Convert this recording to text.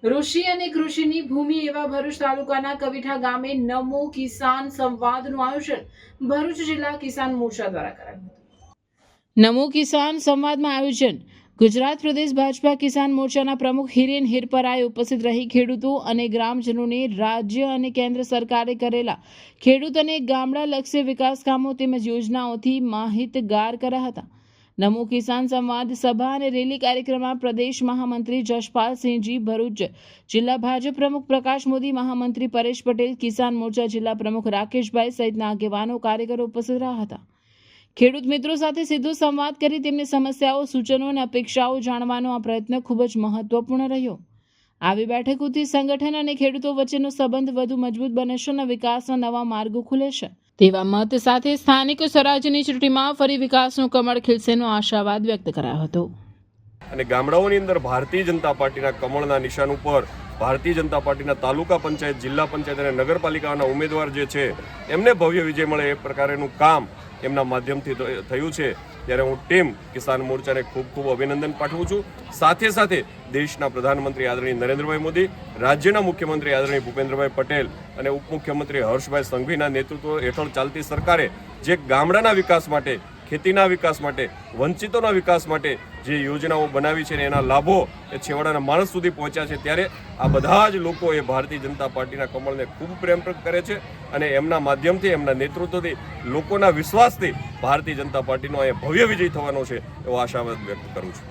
ઋષિ અને કૃષિની ભૂમિ એવા ભરૂચ તાલુકાના કવિઠા ગામે નમો કિસાન સંવાદનું આયોજન ભરૂચ જિલ્લા કિસાન મોરચા દ્વારા કરાયું હતું। નમો કિસાન સંવાદમાં આયોજન ગુજરાત પ્રદેશ ભાજપા કિસાન મોરચાના પ્રમુખ હિરેન હિરપરાએ ઉપસ્થિત રહી ખેડૂતો અને ગ્રામજનોને રાજ્ય અને કેન્દ્ર સરકારે કરેલા ખેડૂત અને ગામડાલક્ષી વિકાસ કામો તેમજ યોજનાઓથી માહિતગાર કર્યા હતા। નમો કિસાન સંવાદ સભા અને રેલી કાર્યક્રમમાં પ્રદેશ મહામંત્રી જશપાલસિંહજી, ભરૂચ જિલ્લા ભાજપ પ્રમુખ પ્રકાશ મોદી, મહામંત્રી પરેશ પટેલ, કિસાન મોરચા જિલ્લા પ્રમુખ રાકેશભાઈ સહિતના આગેવાનો, કાર્યકરો ઉપસ્થિત રહ્યા હતા। ખેડૂત મિત્રો સાથે સીધો સંવાદ કરી તેમની સમસ્યાઓ, સૂચનો અને અપેક્ષાઓ જાણવાનો આ પ્રયત્ન ખૂબ જ મહત્વપૂર્ણ રહ્યો। આવી બેઠકોથી સંગઠન અને ખેડૂતો વચ્ચેનો સંબંધ વધુ મજબૂત બનશે અને વિકાસના નવા માર્ગો ખુલેશે તેવા મત સાથે સ્થાનિક સ્વરાજ્યની ચૂંટણીમાં ફરી વિકાસનું કમળ ખીલશેનો આશાવાદ વ્યક્ત કરાયો હતો। અને ગામડાઓની અંદર ભારતીય જનતા પાર્ટીના કમળના નિશાન ઉપર ભારતીય જનતા પાર્ટીના તાલુકા પંચાયત, જિલ્લા પંચાયત અને નગરપાલિકાના ઉમેદવાર જે છે એમને ભવ્ય વિજય મળે એ પ્રકારનું કામ એમના માધ્યમથી થયું છે। ત્યારે હું ટીમ કિસાન મોરચાને ખૂબ ખૂબ અભિનંદન પાઠવું છું। સાથે સાથે દેશના પ્રધાનમંત્રી આદરણીય નરેન્દ્રભાઈ મોદી, રાજ્યના મુખ્યમંત્રી આદરણીય ભૂપેન્દ્રભાઈ પટેલ અને ઉપમુખ્યમંત્રી હર્ષભાઈ સંઘવીના નેતૃત્વ હેઠળ ચાલતી સરકારે જે ગામડાના વિકાસ માટે, ખેતીના વિકાસ માટે, વંચિતોના વિકાસ માટે જે યોજનાઓ બનાવી છે એના લાભો એ છેવાડાના માણસ સુધી પહોંચ્યા છે। ત્યારે આ બધા જ લોકો એ ભારતીય જનતા પાર્ટીના કમળને ખૂબ પ્રેમ કરે છે અને એમના માધ્યમથી, એમના નેતૃત્વથી, લોકોના વિશ્વાસથી ભારતીય જનતા પાર્ટીનો અહીંયા ભવ્ય વિજય થવાનો છે એવો આશાવાદ વ્યક્ત કરું છું।